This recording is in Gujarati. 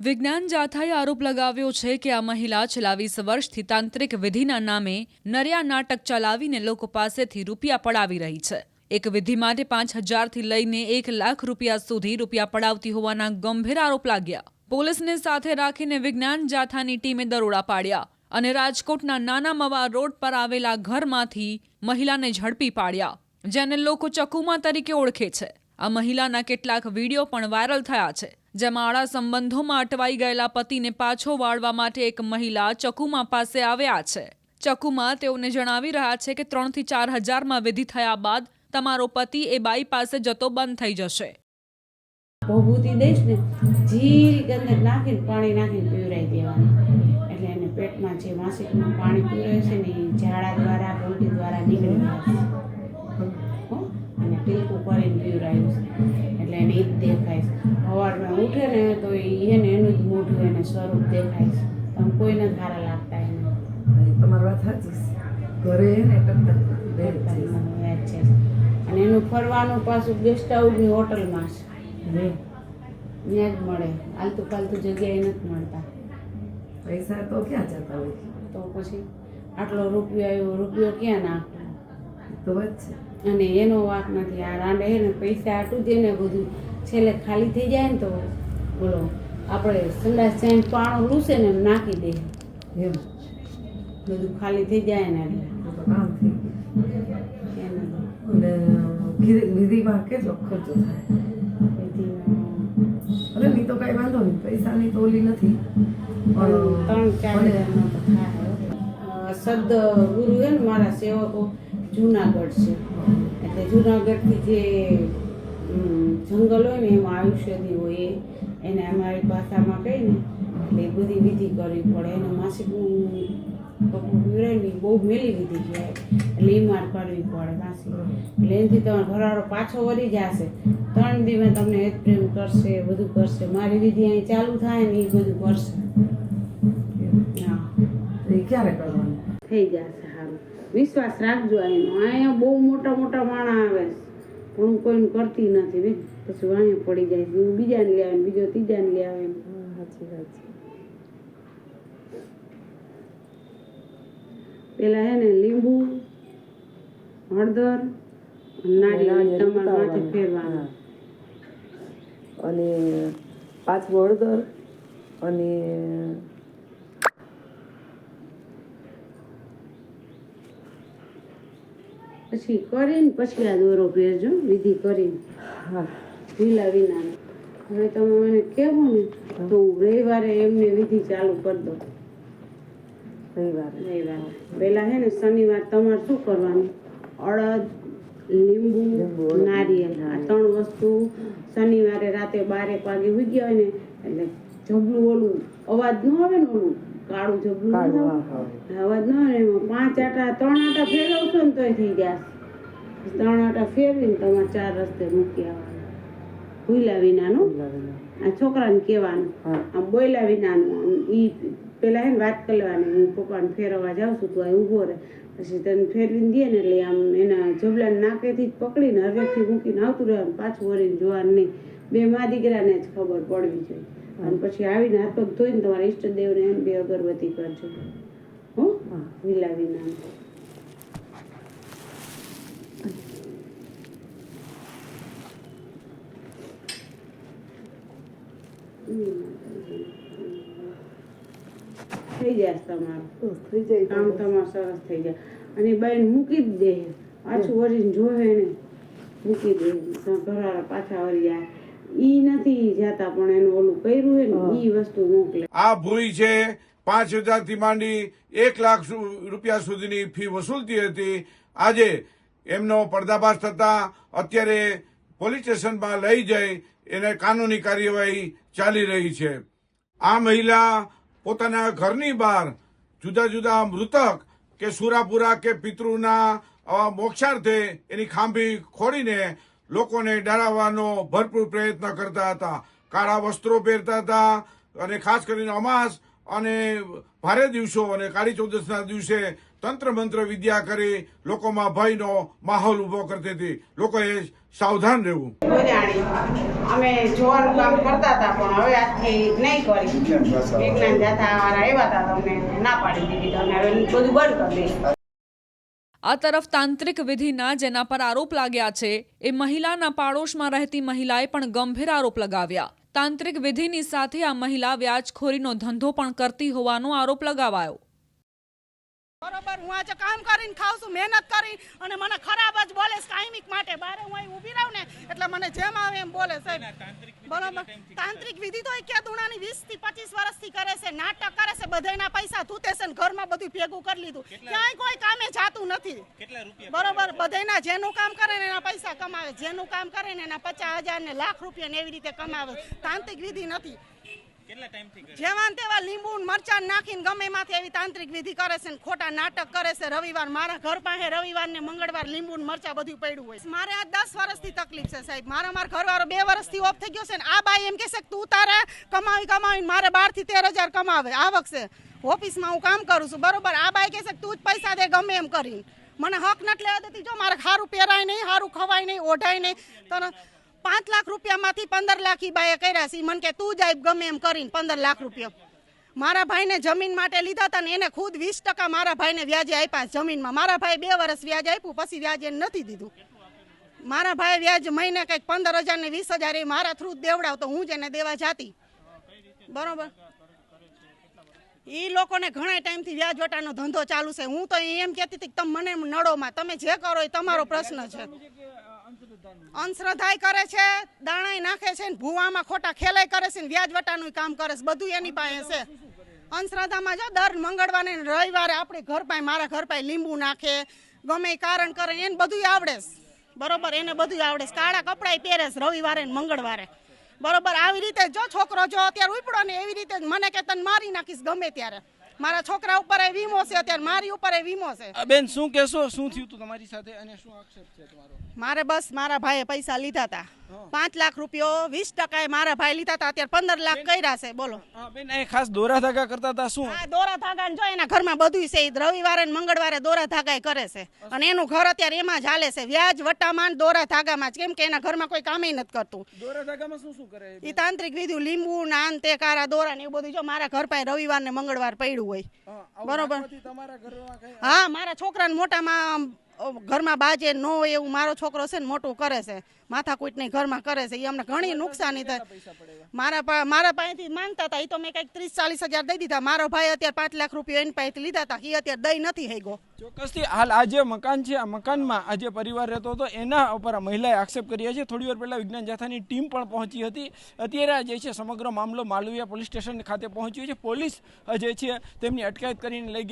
વિજ્ઞાન જાથાએ આરોપ લગાવ્યો છે કે આ મહિલા છેલ્લા 20 વર્ષથી તાંત્રિક વિધિના નામે નરિયા નાટક ચલાવીને લોકો પાસેથી રૂપિયા પડાવી રહી છે. એક વિધિ માટે 5,000થી લઈને 1 લાખ રૂપિયા સુધી રૂપિયા પડાવતી હોવાના ગંભીર આરોપ લાગ્યા. પોલીસને સાથે રાખીને વિજ્ઞાન જાથાની ટીમે દરોડા પાડ્યા અને રાજકોટના નાના મવા રોડ પર આવેલા ઘરમાંથી મહિલાને ઝડપી પાડ્યા, જેને લોકો ચકુમા તરીકે ઓળખે છે. આ મહિલાના કેટલાક વિડીયો પણ વાયરલ થયા છે, જેમાં આડા સંબંધોમાં અટવાઈ ગયેલા પતિને પાછો વાળવા માટે એક મહિલા ચકુમા પાસે આવ્યા છે. ચકુમા તેઓને જણાવી રહ્યા છે કે 3 થી 4 હજારમાં વિધિ થયા બાદ તમારો પતિ એ બાઈ પાસે જતો બંધ થઈ જશે. ભભૂતિ દઈશ ને, જીરી ગંધક નાખીને પાણી નાખીને પીવરાઈ દેવાનું, એટલે એને પેટમાં જે માસિકનું પાણી પીવરાય છે ને એ ઝાડા દ્વારા ઉલટી દ્વારા નીકળી જશે. અને ટીલકું કરીને પીવરાયું છે એટલે એને ઈ જ દેખાય છે. સવારમાં ઉઠે ને તો એને એનું જ મોઢું એને સ્વરૂપ દેખાય છે. તમે કોઈને સારા લાગતા એને. તમારી વાત સાચી છે. ઘરે એને યાદ છે. અને એનું ફરવાનું પાછું ગેસ્ટ હાઉસની હોટલમાં છે. ત્યાં જ મળે, આલતુ ફાલતુ જગ્યાએ નથી મળતા. પૈસા તો ક્યાં જતા હોય? તો પછી આટલો રૂપિયો આવ્યો, રૂપિયો ક્યાં નાખવો? તો વાત છે. અને એનો વાંક નથી. આ રાંડે હે ને પૈસા આટું જ એને બધું છેલ્લે ખાલી થઈ જાય ને તો બોલો આપણે સંડાસ જઈને પાણો લૂસે ને એમ નાખી દે, એમ બધું ખાલી થઈ જાય ને એટલે તો કામ થઈ ગયું. અને વિધિમાં કેટલો ખર્ચો થાય? અરે ની તો કઈ વાંધો નહીં, પૈસાની તો ઓલી નથી. 3-4 હજારનો તો થાય. સદ ગુરુ હે ને મારા સેવકો જુનાગઢ છે, એટલે જુનાગઢથી જે જંગલ હોય ને એમાં આયુષ્યદી હોય એને અમારી ભાષામાં કહી ને એટલે એ બધી વિધિ કરવી પડે. એને માસિકનું પીવડાય ને બહુ મેલી વિધિ કહેવાય, એટલે એ માર કરવી પડે માસિક. એટલે એનાથી તમારો ઘરવાળો પાછો વળી જશે. 3 દિવસ તમને હેત પ્રેમ કરશે, બધું કરશે. મારી વિધિ અહીં ચાલુ થાય ને એ બધું કરશે. હા, એ ક્યારે કરવાનું? થઈ જશે સારું. વિશ્વાસ રાખજો એનો. અહીંયા બહુ મોટા મોટા માણા આવે છે, પણ હું કોઈને કરતી નથી બેન. પછી અહીંયા પડી જાય છે. હું બીજાને લઈ આવે, બીજો ત્રીજાને લઈ આવે. સાચી વાત છે. પેલા હે ને લીંબુ, હળદર, નારિયેળ તમારા માથે ફેરવાનું. અને પાછું હળદર અને પછી કરીને પછી આ દોરો ફેરજો, વિધિ કરીને. હા, ઢીલા વિના. હવે તમે મને કહેવો ને તો હું રવિવારે એમને વિધિ ચાલુ કરી દઉં. રવિવારે પેલા હે ને શનિવાર તમારે શું કરવાનું? અડદ, લીંબુ, નારિયેળ, આ 3 વસ્તુ શનિવારે રાતે 12 વાગે ઉઈ ગયા હોય ને એટલે જબલું ઓલું અવાજ ન આવે ને, ઓલું કાળું જબલું અવાજ ન આવે ને એમાં 5 આટા 3 આટા ફેરવશો ને તોય થઈ જશે. 3 આટા ફેરવીને તમારે 4 રસ્તે મૂકી આવવાનું. ભૂલા વિનાનું. આ છોકરાને કહેવાનું, આમ બોયલા વિનાનું. ઈ પેલા એને વાત કરવાની, હું પપ્પાને ફેરવવા જાઉં છું, તું અહીં ઊભો રહે. પછી તને ફેરવીને દે ને એટલે આમ એના જબલાને નાકેથી જ પકડીને હરવેકથી મૂકીને આવતું રહેવાનું, પાછું વળીને જોવાનું નહીં. 2 મા દીકરાને જ ખબર પડવી જોઈએ. અને પછી આવીને હાથ પગ ધોઈને તમારા ઈષ્ટદેવને એમ 2 અગરબત્તી કરજો. હો, વિલા વિનાનું. થઈ જાય તમારું, થઈ જાય. કામ તમારું સરસ થઈ જાય. અને બાઈને મૂકી જ દે, પાછું વળીને જોવે ને મૂકી દે. ઘરવાળા પાછા વળી જાય. ઈ નથી જાતા, પણ એનું ઓલું કર્યું હે ને ઈ વસ્તુ મોકલે. આ ભૂઈ છે 5,000 થી માંડી 1 લાખ રૂપિયા સુધીની ફી વસૂલતી હતી. આજે એમનો પર્દાફાશ થતા અત્યારે પોલીસ સ્ટેશનમાં લઈ જઈ એને કાનૂની કાર્યવાહી ચાલી રહી છે. આ મહિલા પોતાના ઘરની બહાર જુદા જુદા મૃતક કે સુરાપુરા કે પિતૃના મોક્ષાર્થે એની ખાંભી ખોડીને લોકોને ડરાવવાનો ભરપૂર પ્રયત્ન કરતા હતા. કાળા વસ્ત્રો પહેરતા હતા અને ખાસ કરીને અમાસ અને ભારે દિવસો અને કાળી ચૌદસના દિવસે તંત્ર મંત્ર વિદ્યા કરી લોકોમાં ભયનો માહોલ ઉભો કરતી હતી. લોકોએ સાવધાન રહેવું. અમે જોવાનું કામ કરતા હતા પણ હવે આજથી નહીં કરી. વિજ્ઞાન જાથા વાળા આવ્યા હતા તમને ના પાડી દીધી તમે હવે બધું બંધ કરી દઈશું. આ તરફ તાંત્રિક વિધિના જેના પર આરોપ લાગ્યા છે એ મહિલાના પાડોશમાં રહેતી મહિલાએ પણ ગંભીર આરોપ લગાવ્યા. તાંત્રિક વિધિની સાથે આ મહિલા વ્યાજખોરીનો ધંધો પણ કરતી હોવાનો આરોપ લગાવાયો. બરોબર, હું આજે કામ કરીને ખાઉં છું, મહેનત કરી, અને મને ખરાબ જ બોલે કાયમિક માટે. બારે હું અહીં ઊભી રહું ને એટલે મને જેમ આવે એમ બોલે સાહેબ. બરોબર, તાંત્રિક વિધિ તો ક્યાં દુણાની 20 થી 25 વર્ષથી કરે છે, નાટક કરે છે, બધાના પૈસા ધૂતે છે ને ઘરમાં બધું ભેગું કરી લીધું, ક્યાંય કોઈ કામે જાતું નથી. બરોબર, બધાના જેનું કામ કરે ને એના પૈસા કમાવે, જેનું કામ કરે ને એના 50,000 ને લાખ રૂપિયા ને એવી રીતે કમાવે. તાંત્રિક વિધિ નથી. જેવાન તેવા લીંબુ મરચાં નાખીને ગમે એમાંથી એવી તાંત્રિક વિધિ કરે છે, ખોટા નાટક કરે છે. રવિવાર મારા ઘર પાસે રવિવાર ને મંગળવાર લીંબુ મરચાં બધું પડ્યું હોય. મારે આ 10 વર્ષથી તકલીફ છે સાહેબ. મારો ઘરવાળો 2 વર્ષથી ઓફ થઈ ગયો છે ને આ બાઈ એમ કહેશે કે તું તારે કમાવીને મારે 12 થી 13,000 કમાવે આવક છે. ઓફિસમાં હું કામ કરું છું. બરોબર, આ બાઈ કહેશે કે તું જ પૈસા દે ગમે એમ કરીને. મને હક નથી લેવા દેતી. જો મારે સારું પહેરાય નહીં, સારું ખવાય નહીં, ઓઢાય નહીં. તો 5 લાખ રૂપિયામાંથી 15 લાખ ઈ બાએ કર્યા છે. મને કે તું જાય ગમે એમ કરીને 15 લાખ રૂપિયા મારા ભાઈને જમીન માટે લીધા હતા ને એને ખુદ 20% મારા ભાઈને વ્યાજે આપ્યા જમીનમાં. મારા ભાઈ 2 વર્ષ વ્યાજ આપ્યું, પછી વ્યાજ એને નથી દીધું. મારા ભાઈ વ્યાજ મહિને કંઈક 15,000 ને 20,000 એ મારા થ્રુ દેવડાવતો, હું જ એને દેવા જાતી. બરોબર, એ લોકોને ઘણા ટાઈમથી વ્યાજ વટાનો ધંધો ચાલુ છે. હું તો એમ કહેતી હતી કે તમે મને નડોમાં, તમે જે કરો એ તમારો પ્રશ્ન છે. અંધશ્રદ્ધાય કરે છે, દાણાય નાખે છે, ભૂવામાં ખોટા ખેલાઈ કરે છે, વ્યાજ વટાનું કામ કરે છે. બધું એની પાસે છે. અંધશ્રદ્ધામાં જો દર મંગળવારે રવિવારે આપણે ઘર પાસે, મારા ઘર પાસે લીંબુ નાખે, ગમે કારણ કરે, એને બધું આવડે છે. બરોબર, એને બધું આવડે છે. કાળા કપડાં પહેરે છે રવિવારે ને મંગળવારે. બરોબર, આવી રીતે જો છોકરો જો અત્યારે ઉપડો ને એવી રીતે મને કે તને મારી નાખીશ ગમે ત્યારે. મારા છોકરા ઉપર એ વીમો છે, અત્યારે મારી ઉપર એ વીમો છે. બેન શું કહેશો, શું થયું તું તમારી સાથે અને શું આક્ષેપ છે તમારો? મારે બસ મારા ભાઈએ પૈસા લીધા હતા 5 લાખ રૂપિયા 20% મારા ભાઈ લીધા હતા. અત્યારે 15 લાખ કર્યા છે. બોલો બેન, એ ખાસ દોરા ધાગા કરતા હતા શું? હા, દોરા ધાગા જો એના ઘરમાં બધું છે. રવિવારે ને મંગળવારે દોરા ધાગા કરે છે અને એનું ઘર અત્યારે એમાં જ હાલે છે. વ્યાજ વટામાં દોરા ધાગામાં જ. કેમ કે એના ઘરમાં કોઈ કામ નથી કરતું. દોરા ધાગામાં શું કરે? એ તાંત્રિક વિધિ, લીંબુ નાન તે કારા દોરા ને એવું બધું જો મારા ઘર પાસે રવિવાર ને મંગળવાર પડ્યું હોય. બરોબર, હા, મારા છોકરાને મોટામાં ઘરમાં બાજે ન હોય એવું મારો છોકરો છે ને મોટું કરે છે, માથાકૂટ નહીં ઘરમાં કરે છે. એ અમને ઘણી નુકસાની થાય. મારા પાસેથી માંગતા હતા, એ તો મેં કંઈક 30-40 હજાર દઈ દીધા. મારો ભાઈ અત્યારે 5 લાખ રૂપિયા એની પાસેથી લીધા હતા, એ અત્યારે દઈ નથી હેગો. ચોક્કસથી હાલ આ જે મકાન છે, આ મકાનમાં આ જે પરિવાર રહેતો હતો એના ઉપર આ મહિલાએ આક્ષેપ કર્યા છે. થોડી વાર પહેલા વિજ્ઞાન જાથાની ટીમ પણ પહોંચી હતી. અત્યારે જે છે સમગ્ર મામલો માલવીયા પોલીસ સ્ટેશન ખાતે પહોંચ્યો છે. પોલીસ જે છે તેમની અટકાયત કરીને લઈ ગઈ.